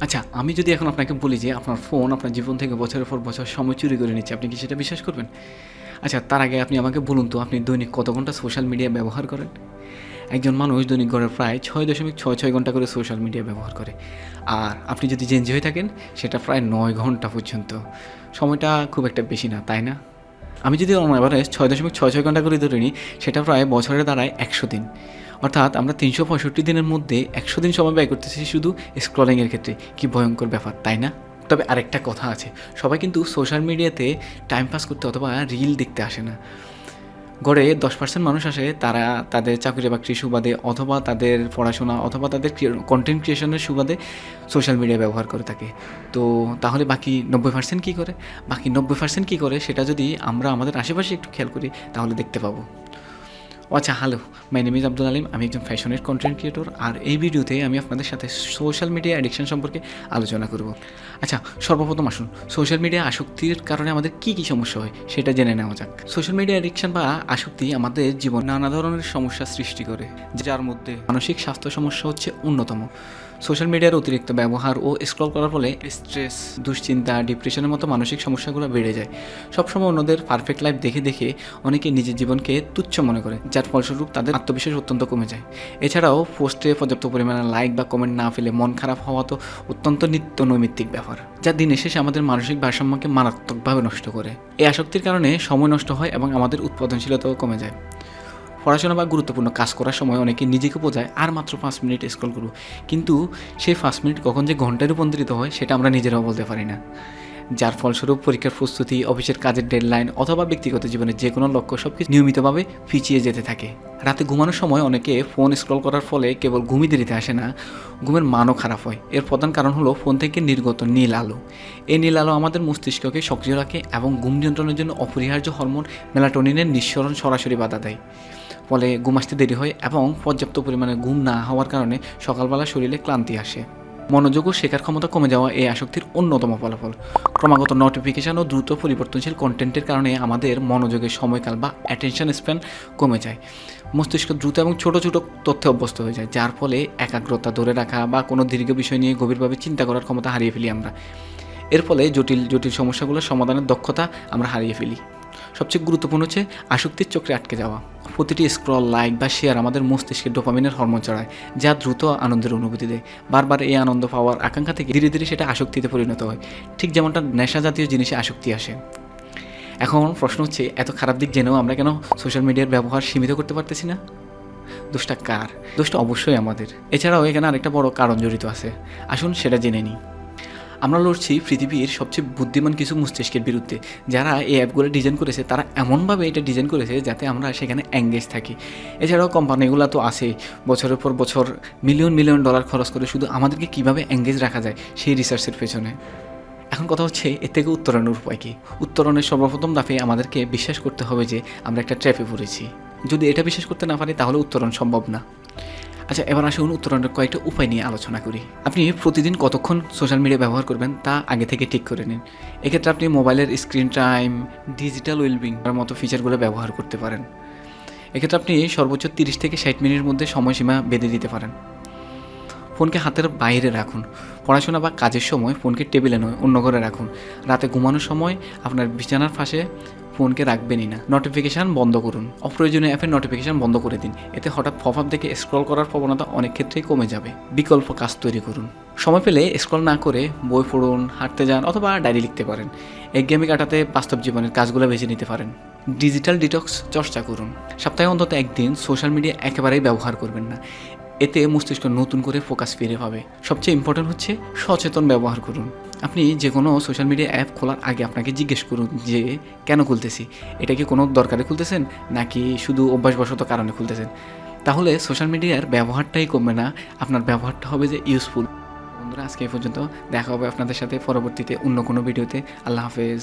আচ্ছা, আমি যদি এখন আপনাকে বলি যে আপনার ফোন আপনার জীবন থেকে বছরের পর বছর সময় চুরি করে নিচ্ছে, আপনি কি সেটা বিশ্বাস করবেন? আচ্ছা, তার আগে আপনি আমাকে বলুন তো আপনি দৈনিক কত ঘন্টা সোশ্যাল মিডিয়া ব্যবহার করেন? একজন মানুষ দৈনিক গড়ে প্রায় 6.66 ঘন্টা করে সোশ্যাল মিডিয়া ব্যবহার করে। আর আপনি যদি জেনজি হয়ে থাকেন সেটা প্রায় 9 ঘন্টা পর্যন্ত। সময়টা খুব একটা বেশি না, তাই না? আমি যদি অন এভারেজ 6.66 ঘন্টা করে ধরে নিই, সেটা প্রায় বছরে দাঁড়ায় 100 দিন। অর্থাৎ আমরা 365 দিনের মধ্যে 100 দিন সময় ব্যয় করতেছি শুধু স্ক্রলিংয়ের ক্ষেত্রে। কি ভয়ঙ্কর ব্যাপার, তাই না? তবে আরেকটা কথা আছে, সবাই কিন্তু সোশ্যাল মিডিয়াতে টাইম পাস করতে অথবা রিল দেখতে আসে না। গড়ে 10% মানুষ আসে, তারা তাদের চাকরি বাকরির সুবাদে অথবা তাদের পড়াশোনা অথবা তাদের কন্টেন্ট ক্রিয়েশনের সুবাদে সোশ্যাল মিডিয়া ব্যবহার করে থাকে। তো তাহলে বাকি 90% কী করে? বাকি 90% কী করে সেটা যদি আমরা আমাদের আশেপাশে একটু খেয়াল করি তাহলে দেখতে পাবো। আচ্ছা, hello, my name is Abdul Alim. আমি একজন ফ্যাশনের কন্টেন্ট ক্রিয়েটর, আর এই ভিডিওতে আমি আপনাদের সাথে সোশ্যাল মিডিয়া অ্যাডিকশন সম্পর্কে আলোচনা করব। আচ্ছা, সর্বপ্রথম আসুন সোশ্যাল মিডিয়া আসক্তির কারণে আমাদের কী কী সমস্যা হয় সেটা জেনে নেওয়া যাক। সোশ্যাল মিডিয়া অ্যাডিকশন বা আসক্তি আমাদের জীবনে নানা ধরনের সমস্যা সৃষ্টি করে, যার মধ্যে মানসিক স্বাস্থ্য সমস্যা হচ্ছে অন্যতম। সোশ্যাল মিডিয়ার অতিরিক্ত ব্যবহার ও স্ক্রল করার ফলে স্ট্রেস, দুশ্চিন্তা, ডিপ্রেশনের মতো মানসিক সমস্যাগুলো বেড়ে যায়। সবসময় অন্যদের পারফেক্ট লাইফ দেখে দেখে অনেকে নিজের জীবনকে তুচ্ছ মনে করে, যার ফলস্বরূপ তাদের আত্মবিশ্বাস অত্যন্ত কমে যায়। এছাড়াও পোস্টে পর্যাপ্ত পরিমাণে লাইক বা কমেন্ট না পেলে মন খারাপ হওয়া তো অত্যন্ত নিত্য নৈমিত্তিক ব্যাপার, যা দিনের শেষে আমাদের মানসিক ভারসাম্যকে মারাত্মকভাবে নষ্ট করে। এই আসক্তির কারণে সময় নষ্ট হয় এবং আমাদের উৎপাদনশীলতাও কমে যায়। পড়াশোনা বা গুরুত্বপূর্ণ কাজ করার সময় অনেকে নিজেকে বোঝায় আর মাত্র 5 মিনিট স্ক্রল করব, কিন্তু সেই 5 মিনিট কখন যে ঘন্টায় রূপান্তরিত হয় সেটা আমরা নিজেরাও বলতে পারি না, যার ফলস্বরূপ পরীক্ষার প্রস্তুতি, অফিসের কাজের ডেডলাইন অথবা ব্যক্তিগত জীবনের যে কোনো লক্ষ্য সব কিছু নিয়মিতভাবে পিছিয়ে যেতে থাকে। রাতে ঘুমানোর সময় অনেকে ফোন স্ক্রল করার ফলে কেবল ঘুমই দেরিতে আসে না, ঘুমের মানও খারাপ হয়। এর প্রধান কারণ হলো ফোন থেকে নির্গত নীল আলো। এই নীল আলো আমাদের মস্তিষ্ককে সক্রিয় রাখে এবং ঘুম নিয়ন্ত্রণের জন্য অপরিহার্য হরমোন মেলাটোনিনের নিঃসরণ সরাসরি বাধা দেয়। ফলে ঘুম আসতে দেরি হয় এবং পর্যাপ্ত পরিমাণে ঘুম না হওয়ার কারণে সকালবেলা শরীরে ক্লান্তি আসে। মনোযোগ ও শেখার ক্ষমতা কমে যাওয়া এই আসক্তির অন্যতম ফলাফল। ক্রমাগত নোটিফিকেশান ও দ্রুত পরিবর্তনশীল কন্টেন্টের কারণে আমাদের মনোযোগের সময়কাল বা অ্যাটেনশন স্প্যান কমে যায়। মস্তিষ্ক দ্রুত এবং ছোট ছোট তথ্যে অভ্যস্ত হয়ে যায়, যার ফলে একাগ্রতা ধরে রাখা বা কোনো দীর্ঘ বিষয় নিয়ে গভীরভাবে চিন্তা করার ক্ষমতা হারিয়ে ফেলি আমরা। এর ফলে জটিল জটিল সমস্যাগুলোর সমাধানের দক্ষতা আমরা হারিয়ে ফেলি। সবচেয়ে গুরুত্বপূর্ণ হচ্ছে আসক্তির চক্রে আটকে যাওয়া। প্রতিটি স্ক্রল, লাইক বা শেয়ার আমাদের মস্তিষ্কে ডোপামিনের হরমোন ছড়ায়, যা দ্রুত আনন্দের অনুভূতি দেয়। বারবার এই আনন্দ পাওয়ার আকাঙ্ক্ষা থেকে ধীরে ধীরে সেটা আসক্তিতে পরিণত হয়, ঠিক যেমনটা নেশা জাতীয় জিনিসে আসক্তি আসে। এখন প্রশ্ন হচ্ছে, এত খারাপ দিক জেনেও আমরা কেন সোশ্যাল মিডিয়ার ব্যবহার সীমিত করতে পারতেছি না? দোষটা কার? দোষটা অবশ্যই আমাদের। এছাড়াও এখানে আরেকটা বড় কারণ জড়িত আছে, আসুন সেটা জেনে নিই। আমরা লড়ছি পৃথিবীর সবচেয়ে বুদ্ধিমান কিছু মস্তিষ্কের বিরুদ্ধে। যারা এই অ্যাপগুলো ডিজাইন করেছে তারা এমনভাবে এটা ডিজাইন করেছে যাতে আমরা সেখানে এঙ্গেজ থাকি। এছাড়াও কোম্পানিগুলো তো আছেই, বছরের পর বছর মিলিয়ন মিলিয়ন ডলার খরচ করে শুধু আমাদেরকে কীভাবে এঙ্গেজ রাখা যায় সেই রিসার্চের পেছনে। এখন কথা হচ্ছে, এর থেকে উত্তরণের উপায় কী? উত্তরণের সর্বপ্রথম ধাপে আমাদেরকে বিশ্বাস করতে হবে যে আমরা একটা ট্র্যাপে পড়েছি। যদি এটা বিশ্বাস করতে না পারি তাহলে উত্তরণ সম্ভব না। আচ্ছা, এবার আসুন উত্তরণের কয়েকটা উপায় নিয়ে আলোচনা করি। আপনি প্রতিদিন কতক্ষণ সোশ্যাল মিডিয়া ব্যবহার করবেন তা আগে থেকে ঠিক করে নিন। এক্ষেত্রে আপনি মোবাইলের স্ক্রিন টাইম, ডিজিটাল ওয়েলবিং এর মতো ফিচারগুলো ব্যবহার করতে পারেন। এক্ষেত্রে আপনি সর্বোচ্চ 30 থেকে 60 মিনিটের মধ্যে সময়সীমা বেঁধে দিতে পারেন। ফোনকে হাতের বাইরে রাখুন। পড়াশোনা বা কাজের সময় ফোনকে টেবিলে নয় অন্য ঘরে রাখুন। রাতে ঘুমানোর সময় আপনার বিছানার পাশে ফোনকে রাখবেনই না। নোটিফিকেশান বন্ধ করুন। অপ্রয়োজনীয় অ্যাপের নোটিফিকেশান বন্ধ করে দিন। এতে হঠাৎ পপ আপ দেখে স্ক্রল করার প্রবণতা অনেক ক্ষেত্রেই কমে যাবে। বিকল্প কাজ তৈরি করুন। সময় পেলে স্ক্রল না করে বই পড়ুন, হাঁটতে যান অথবা ডায়েরি লিখতে পারেন। একঘেয়েমি কাটাতে বাস্তব জীবনের কাজগুলো বেছে নিতে পারেন। ডিজিটাল ডিটক্স চর্চা করুন। সপ্তাহে অন্তত একদিন সোশ্যাল মিডিয়া একেবারেই ব্যবহার করবেন না। এতে মস্তিষ্ক নতুন করে ফোকাস ফিরে পাবে। সবচেয়ে ইম্পর্টেন্ট হচ্ছে সচেতন ব্যবহার করুন। আপনি যে কোনো সোশ্যাল মিডিয়া অ্যাপ খোলার আগে আপনাকে জিজ্ঞেস করুন যে কেন খুলতেছি, এটা কি কোনো দরকারে খুলতেছেন নাকি শুধু অভ্যাসবশত কারণে খুলতেছেন। তাহলে সোশ্যাল মিডিয়ার ব্যবহারটাই কমবে না, আপনার ব্যবহারটা হবে যে ইউজফুল। বন্ধুরা, আজকে এই পর্যন্ত। দেখা হবে আপনাদের সাথে পরবর্তীতে অন্য কোনো ভিডিওতে। আল্লাহ হাফেজ।